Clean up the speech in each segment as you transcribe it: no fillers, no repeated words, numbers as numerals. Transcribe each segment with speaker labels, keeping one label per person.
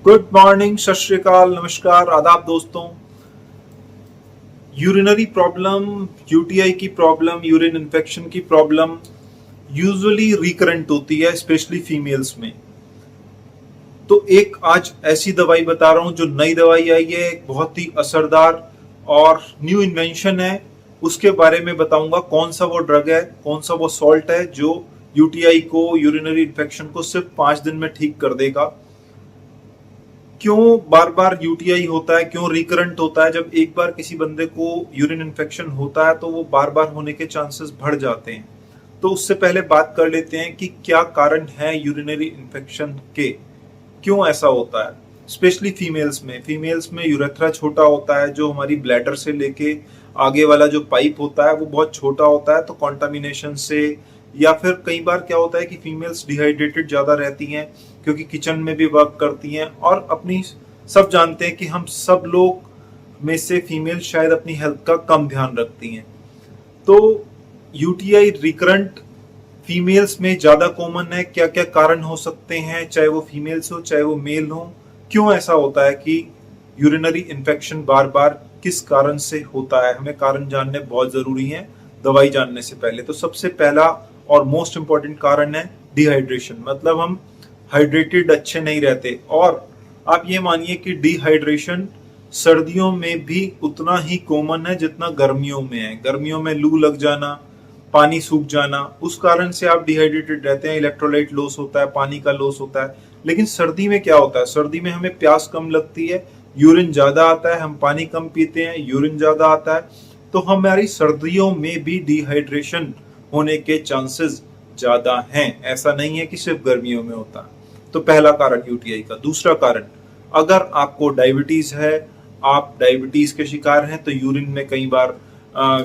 Speaker 1: Good morning, सत श्री अकाल, नमस्कार, आदाब दोस्तों। यूरिनरी प्रॉब्लम, यूटीआई की प्रॉब्लम, यूरिन इन्फेक्शन की प्रॉब्लम यूजुअली रिकरेंट होती है, स्पेशली फीमेल्स में। तो एक आज ऐसी दवाई बता रहा हूं जो नई दवाई आई है, एक बहुत ही असरदार और न्यू इन्वेंशन है। उसके बारे में बताऊंगा कौन सा वो ड्रग है, कौन सा वो सॉल्ट है जो यूटीआई को, यूरिनरी इन्फेक्शन को सिर्फ 5 दिन में ठीक कर देगा। क्यों बार बार यूटीआई होता है, क्यों रिकरेंट होता है? जब एक बार किसी बंदे को यूरिन इन्फेक्शन होता है तो वो बार बार होने के चांसेस बढ़ जाते हैं। तो उससे पहले बात कर लेते हैं कि क्या कारण है यूरिनरी इन्फेक्शन के, क्यों ऐसा होता है। स्पेशली फीमेल्स में यूरेथ्रा छोटा होता है, जो हमारी ब्लैडर से लेके आगे वाला जो पाइप होता है वो बहुत छोटा होता है। तो कॉन्टामिनेशन से, या फिर कई बार क्या होता है कि फीमेल्स डिहाइड्रेटेड ज्यादा रहती हैं क्योंकि किचन में भी वर्क करती हैं, और अपनी सब जानते हैं कि हम सब लोग में से फीमेल शायद अपनी हेल्थ का कम ध्यान रखती हैं। तो यूटीआई रिकरेंट फीमेल्स में ज्यादा कॉमन है। क्या क्या कारण हो सकते हैं, चाहे वो फीमेल्स हो चाहे वो मेल हो? क्यों ऐसा होता है कि यूरिनरी इन्फेक्शन बार बार किस कारण से होता है? हमें कारण जानने बहुत जरूरी है दवाई जानने से पहले। तो सबसे पहला और मोस्ट इंपॉर्टेंट कारण है डिहाइड्रेशन, मतलब हम हाइड्रेटेड अच्छे नहीं रहते। और आप ये मानिए कि डिहाइड्रेशन सर्दियों में भी उतना ही कॉमन है जितना गर्मियों में है। गर्मियों में लू लग जाना, पानी सूख जाना, उस कारण से आप डिहाइड्रेटेड रहते हैं, इलेक्ट्रोलाइट लॉस होता है, पानी का लॉस होता है। लेकिन सर्दी में क्या होता है? सर्दी में हमें प्यास कम लगती है, यूरिन ज्यादा आता है, हम पानी कम पीते हैं, यूरिन ज्यादा आता है। तो हमारी सर्दियों में भी डिहाइड्रेशन होने के चांसेस ज्यादा हैं। ऐसा नहीं है कि सिर्फ गर्मियों में होता है। तो पहला कारण यूटीआई का। दूसरा कारण, अगर आपको डायबिटीज है, आप डायबिटीज के शिकार हैं, तो यूरिन में कई बार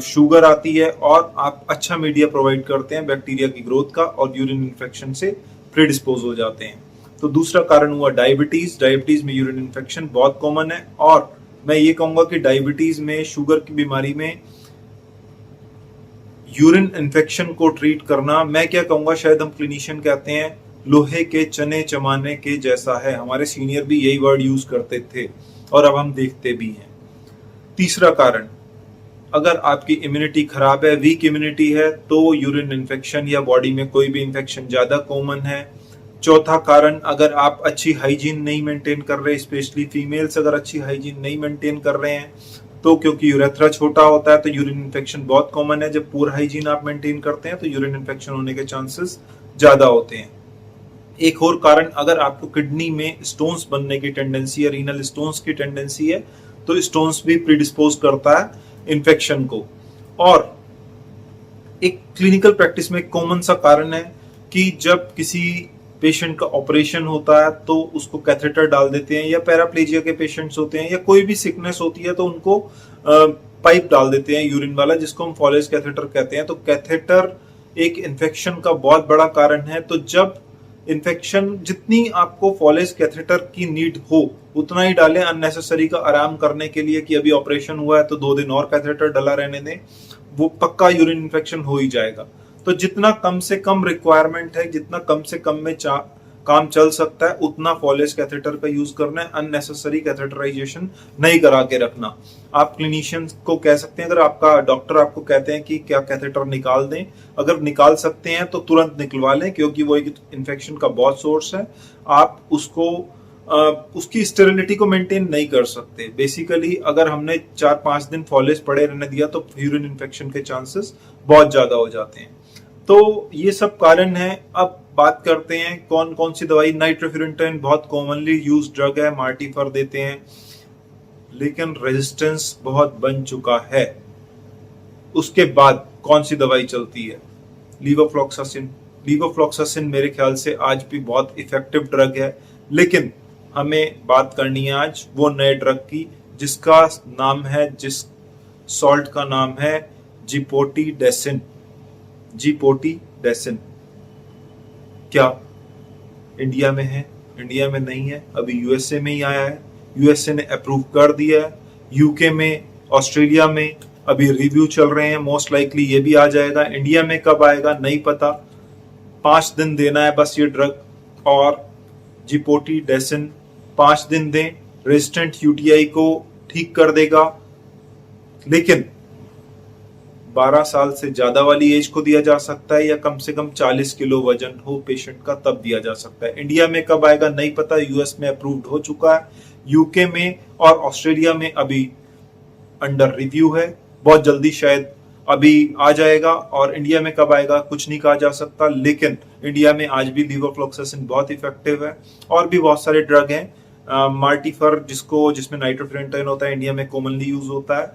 Speaker 1: शुगर आती है और आप अच्छा मीडिया प्रोवाइड करते हैं बैक्टीरिया की ग्रोथ का, और यूरिन इन्फेक्शन से प्रीडिस्पोज हो जाते हैं। तो दूसरा कारण हुआ डायबिटीज। डायबिटीज में यूरिन इन्फेक्शन बहुत कॉमन है। और मैं ये कहूंगा कि डायबिटीज में, शुगर की बीमारी में यूरिन इन्फेक्शन को ट्रीट करना, मैं क्या कहूंगा, शायद हम क्लिनिशियन कहते हैं लोहे के चने चमाने के जैसा है। हमारे सीनियर भी यही वर्ड यूज करते थे और अब हम देखते भी हैं। तीसरा कारण, अगर आपकी इम्यूनिटी खराब है, वीक इम्यूनिटी है, तो यूरिन इन्फेक्शन या बॉडी में कोई भी इन्फेक्शन ज्यादा कॉमन है। चौथा कारण, अगर आप अच्छी हाइजीन नहीं मेंटेन कर रहे, स्पेशली फीमेल्स अगर अच्छी हाइजीन नहीं मेंटेन कर रहे हैं, तो क्योंकि यूरेथ्रा छोटा होता है तो यूरिन इन्फेक्शन बहुत कॉमन है। जब पूरा हाइजीन आप मेंटेन करते हैं तो यूरिन इन्फेक्शन होने के चांसेस ज्यादा होते हैं। एक और कारण, अगर आपको किडनी में स्टोन्स बनने की टेंडेंसी है, रीनल स्टोन्स की टेंडेंसी है, तो स्टोन्स भी प्रीडिस्पोज करता है इन्फेक्शन को। और एक क्लिनिकल प्रैक्टिस में कॉमन सा कारण है कि जब किसी पेशेंट का ऑपरेशन होता है तो उसको कैथेटर डाल देते हैं, या पैराप्लेजिया के पेशेंट्स होते हैं, या कोई भी सिकनेस होती है तो उनको पाइप डाल देते हैं यूरिन वाला, जिसको हम फॉलेस कैथेटर कहते हैं। तो कैथेटर एक इन्फेक्शन का बहुत बड़ा कारण है। तो जब इन्फेक्शन, जितनी आपको फॉलेस कैथेटर की नीड हो उतना ही डालें, अननेसेसरी का आराम करने के लिए कि अभी ऑपरेशन हुआ है तो 2 दिन और कैथेटर डला रहने दें, वो पक्का यूरिन इन्फेक्शन हो ही जाएगा। तो जितना कम से कम रिक्वायरमेंट है, जितना कम से कम में काम चल सकता है, उतना फॉलेस कैथेटर का यूज करना है। अननेसेसरी कैथेटराइजेशन नहीं करा के रखना। आप क्लिनिशियन को कह सकते हैं, अगर आपका डॉक्टर आपको कहते हैं कि क्या कैथेटर निकाल दें, अगर निकाल सकते हैं तो तुरंत निकलवा लें, क्योंकि वो एक इन्फेक्शन का बहुत सोर्स है। आप उसको उसकी स्टेरिलिटी को मेंटेन नहीं कर सकते। बेसिकली अगर हमने 4-5 दिन फॉलेस पड़े रहने दिया तो यूरिन इन्फेक्शन के चांसेस बहुत ज्यादा हो जाते हैं। तो ये सब कारण है। अब बात करते हैं कौन कौन सी दवाई। नाइट्रोफुरेंटन बहुत कॉमनली यूज ड्रग है, मार्टीफर देते हैं, लेकिन रेजिस्टेंस बहुत बन चुका है। उसके बाद कौन सी दवाई चलती है? लीवोफ्लॉक्सासिन। लीवोफ्लॉक्सासिन मेरे ख्याल से आज भी बहुत इफेक्टिव ड्रग है, लेकिन हमें बात करनी है आज वो नए ड्रग की जिसका नाम है, जिस सॉल्ट का नाम है जिपोटीडेसिन। जिपोटीडेसिन क्या इंडिया में है? इंडिया में नहीं है, अभी यूएसए में ही आया है। यूएसए ने अप्रूव कर दिया है। यूके में, ऑस्ट्रेलिया में अभी रिव्यू चल रहे हैं। मोस्ट लाइकली ये भी आ जाएगा। इंडिया में कब आएगा नहीं पता। 5 दिन देना है बस ये ड्रग। और जिपोटीडेसिन 5 दिन दें, रेजिस्टेंट यूटीआई को ठीक कर देगा। लेकिन 12 साल से ज्यादा वाली एज को दिया जा सकता है, या कम से कम 40 किलो वजन हो पेशेंट का तब दिया जा सकता है। इंडिया में कब आएगा नहीं पता, यूएस में अप्रूव्ड हो चुका है, यूके में और ऑस्ट्रेलिया में अभी अंडर रिव्यू है, बहुत जल्दी शायद अभी आ जाएगा। और इंडिया में कब आएगा कुछ नहीं कहा जा सकता, लेकिन इंडिया में आज भी लीवोफ्लॉक्सासिन बहुत इफेक्टिव है। और भी बहुत सारे ड्रग हैं, मार्टिफर जिसमें नाइट्रोफिरेंटाइन होता है, इंडिया में कॉमनली यूज होता है।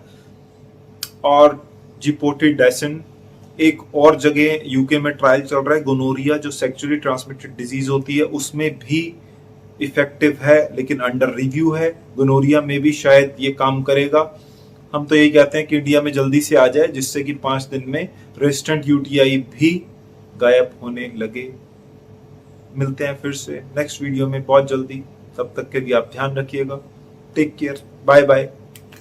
Speaker 1: और जिपोटिडाइसिन एक और जगह यूके में ट्रायल चल रहा है, गोनोरिया जो सेक्सुअली ट्रांसमिटेड डिजीज होती है उसमें भी इफेक्टिव है, लेकिन अंडर रिव्यू है। गोनोरिया में भी शायद ये काम करेगा। हम तो यही कहते हैं कि इंडिया में जल्दी से आ जाए, जिससे कि 5 दिन में रेजिस्टेंट यूटीआई भी गायब होने लगे। मिलते हैं फिर से नेक्स्ट वीडियो में बहुत जल्दी, तब तक के लिए आप ध्यान रखिएगा। Take care, bye bye.